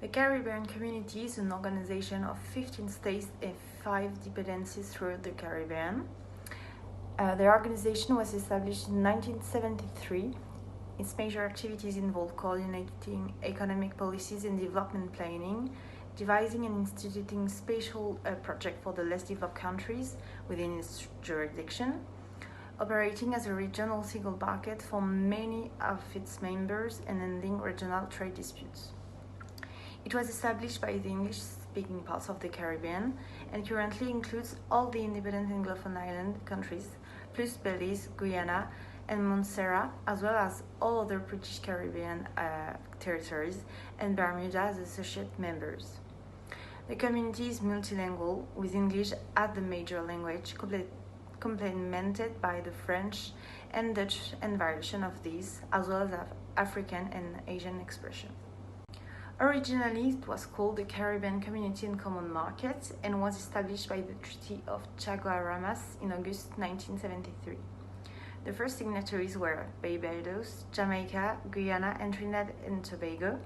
The Caribbean Community is an organization of 15 states and 5 dependencies throughout the Caribbean. The organization was established in 1973. Its major activities involve coordinating economic policies and development planning, devising and instituting special projects for the less developed countries within its jurisdiction, operating as a regional single market for many of its members, and ending regional trade disputes. It was established by the English-speaking parts of the Caribbean and currently includes all the independent Anglophone island countries, plus Belize, Guyana, and Montserrat, as well as all other British Caribbean territories, and Bermuda as associate members. The community is multilingual, with English as the major language, complemented by the French and Dutch and variation of these, as well as African and Asian expression. Originally, it was called the Caribbean Community and Common Market and was established by the Treaty of Chaguaramas in August 1973. The first signatories were Barbados, Jamaica, Guyana, and Trinidad and Tobago.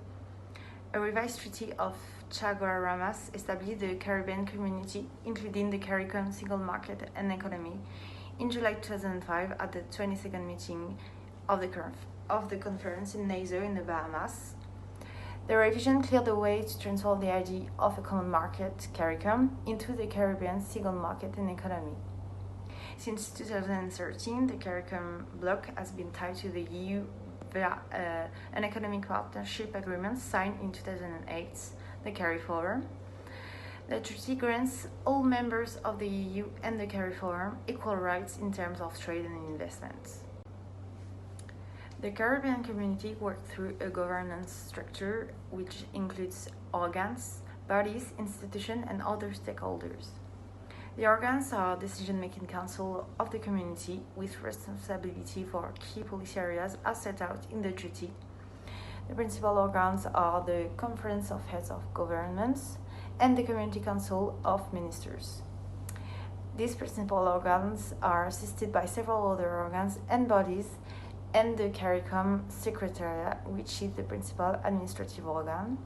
A revised Treaty of Chaguaramas established the Caribbean Community, including the CARICOM Single Market and Economy, in July 2005 at the 22nd meeting of the conference in Nassau in the Bahamas. The revision cleared the way to transform the idea of a common market, CARICOM, into the Caribbean Single Market and Economy. Since 2013, the CARICOM bloc has been tied to the EU via an economic partnership agreement signed in 2008, the CARIFORUM. The treaty grants all members of the EU and the CARIFORUM equal rights in terms of trade and investments. The Caribbean community works through a governance structure which includes organs, bodies, institutions, and other stakeholders. The organs are decision-making council of the community with responsibility for key policy areas as set out in the treaty. The principal organs are the Conference of Heads of Governments and the Community Council of Ministers. These principal organs are assisted by several other organs and bodies and the CARICOM Secretariat, which is the principal administrative organ.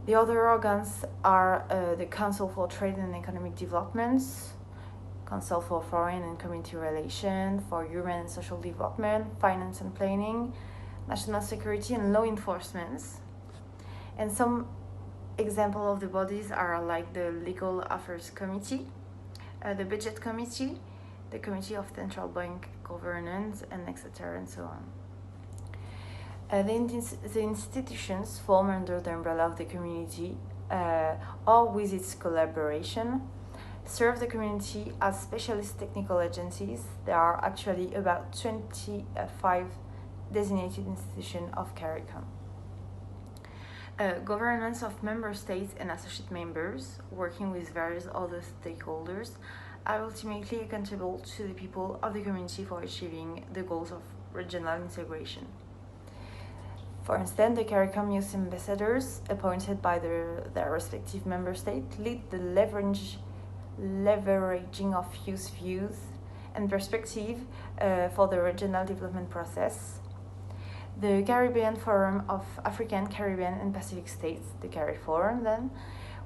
The other organs are the Council for Trade and Economic Development, Council for Foreign and Community Relations, for Human and Social Development, Finance and Planning, National Security and Law Enforcement. And some examples of the bodies are like the Legal Affairs Committee, the Budget Committee, the Committee of Central Bank Governance, and etc. and so on. The institutions form under the umbrella of the community or with its collaboration serve the community as specialist technical agencies. There are actually about 25 designated institutions of CARICOM. Governments of member states and associate members, working with various other stakeholders, are ultimately accountable to the people of the community for achieving the goals of regional integration. For instance, the CARICOM youth ambassadors, appointed by their respective member state, lead the leveraging of youth views and perspective for the regional development process. The Caribbean Forum of African, Caribbean, and Pacific States, the CARIFORUM then,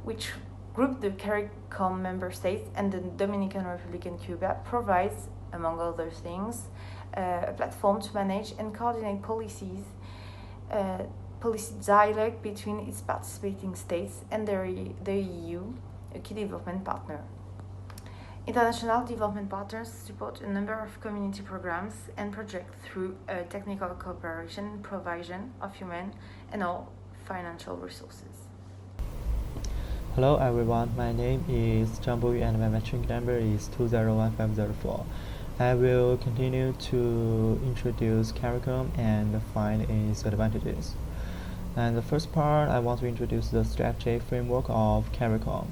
which group the CARICOM member states and the Dominican Republic and Cuba, provides, among other things, a platform to manage and coordinate policy dialogue between its participating states and the EU, a key development partner. International development partners support a number of community programs and projects through technical cooperation and provision of human and all financial resources. Hello everyone, my name is Zhang Boyu and my matching number is 201504. I will continue to introduce CARICOM and find its advantages. And the first part, I want to introduce the strategic framework of CARICOM.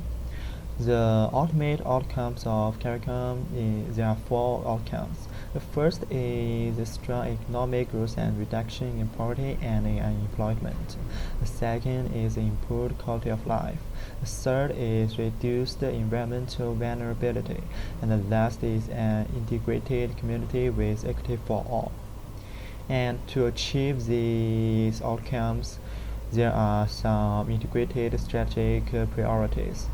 The ultimate outcomes of CARICOM there are 4 outcomes. The first is a strong economic growth and reduction in poverty and in unemployment. The second is improved quality of life. The third is reduced environmental vulnerability. And the last is an integrated community with equity for all. And to achieve these outcomes, there are some integrated strategic priorities.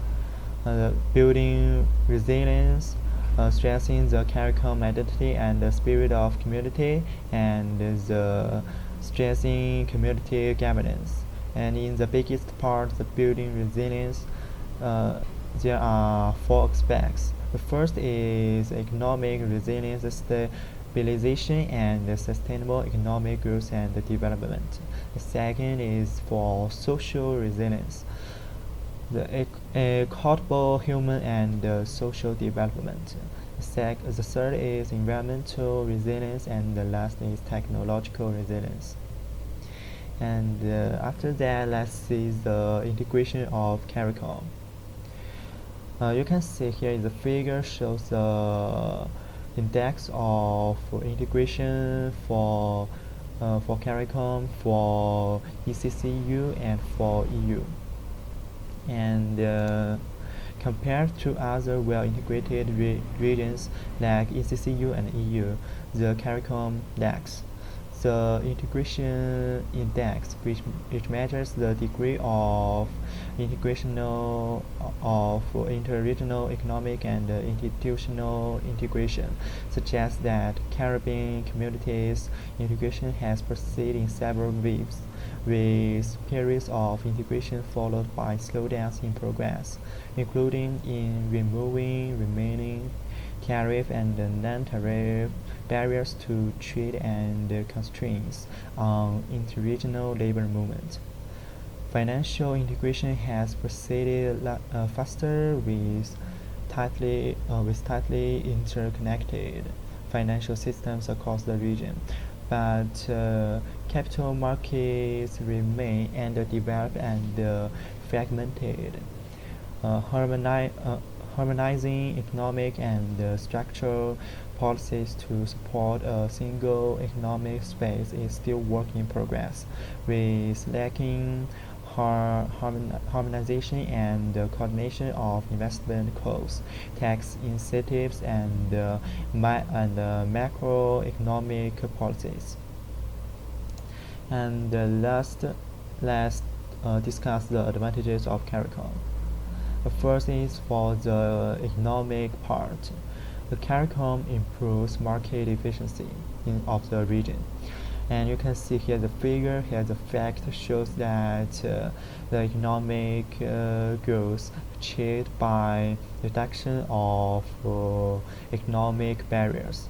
Building resilience, stressing the CARICOM identity and the spirit of community, and the stressing community governance. And in the biggest part, the building resilience, there are four aspects. The first is economic resilience, stabilization and sustainable economic growth and development. The second is for social resilience, the equitable human and social development. The third is environmental resilience, and the last is technological resilience. And after that, let's see the integration of CARICOM. You can see here the figure shows the index of integration for CARICOM, for ECCU, and for EU. And compared to other well-integrated regions like ECCU and EU, the CARICOM lags. The integration index, which measures the degree of interregional economic and institutional integration, suggests that Caribbean communities' integration has proceeded in several waves, with periods of integration followed by slowdowns in progress, including in removing remaining tariff and non-tariff barriers to trade and constraints on interregional labor movement. Financial integration has proceeded faster with tightly interconnected financial systems across the region, but capital markets remain underdeveloped and fragmented. Harmonizing economic and structural policies to support a single economic space is still work in progress, with lacking harmonization and coordination of investment costs, tax incentives, and macroeconomic policies. And let's discuss the advantages of CARICOM. The first is for the economic part. The CARICOM improves market efficiency of the region. And you can see here the figure here, the fact shows that the economic growth achieved by reduction of economic barriers.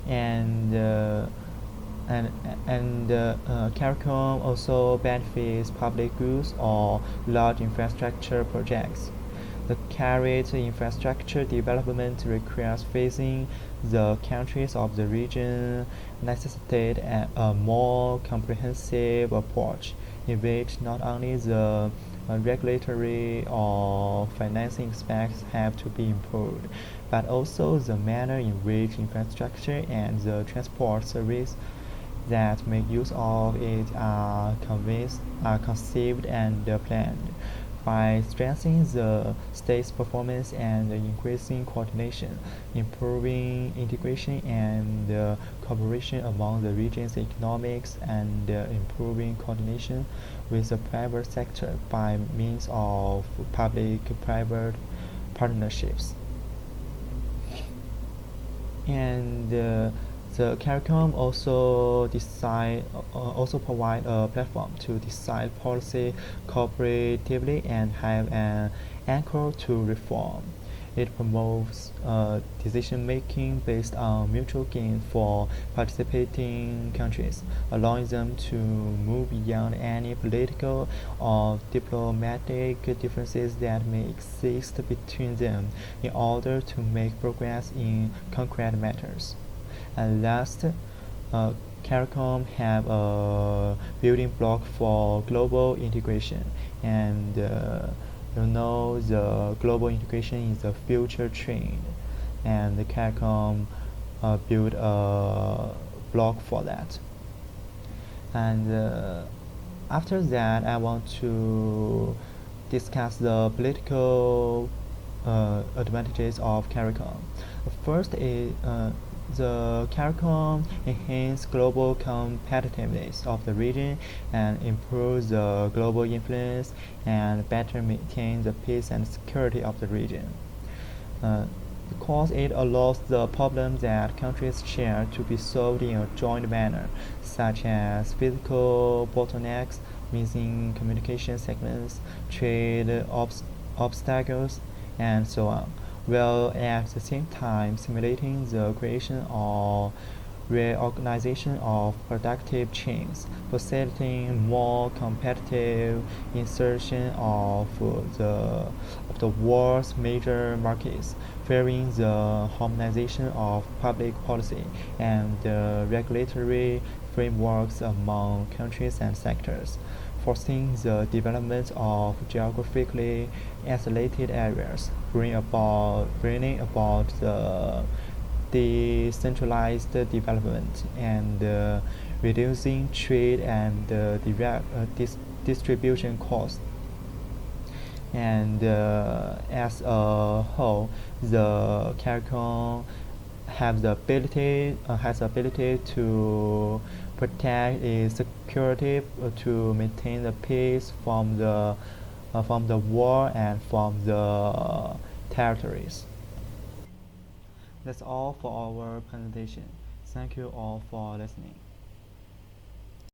And CARICOM also benefits public goods or large infrastructure projects. The carried infrastructure development requires facing the countries of the region necessitate a more comprehensive approach, in which not only the regulatory or financing aspects have to be improved, but also the manner in which infrastructure and the transport service that make use of it are conceived and planned. By strengthening the state's performance and increasing coordination, improving integration and cooperation among the region's economics, and improving coordination with the private sector by means of public-private partnerships. And the CARICOM also provide a platform to decide policy cooperatively and have an anchor to reform. It promotes decision-making based on mutual gain for participating countries, allowing them to move beyond any political or diplomatic differences that may exist between them in order to make progress in concrete matters. And last, CARICOM have a building block for global integration, and the global integration is a future trend, and the CARICOM build a block for that. And after that, I want to discuss the political advantages of CARICOM. First is The CARICOM enhance global competitiveness of the region and improve the global influence and better maintain the peace and security of the region. Because it allows the problems that countries share to be solved in a joint manner, such as physical bottlenecks, missing communication segments, trade obstacles, and so on, while at the same time simulating the creation or reorganization of productive chains, facilitating more competitive insertion of the world's major markets, favoring the harmonization of public policy and regulatory frameworks among countries and sectors, fostering the development of geographically isolated areas, bringing about the decentralized development and reducing trade and distribution costs. And as a whole, the CARICOM has the ability to protect its security, to maintain the peace from the war and from the territories. That's all for our presentation. Thank you all for listening.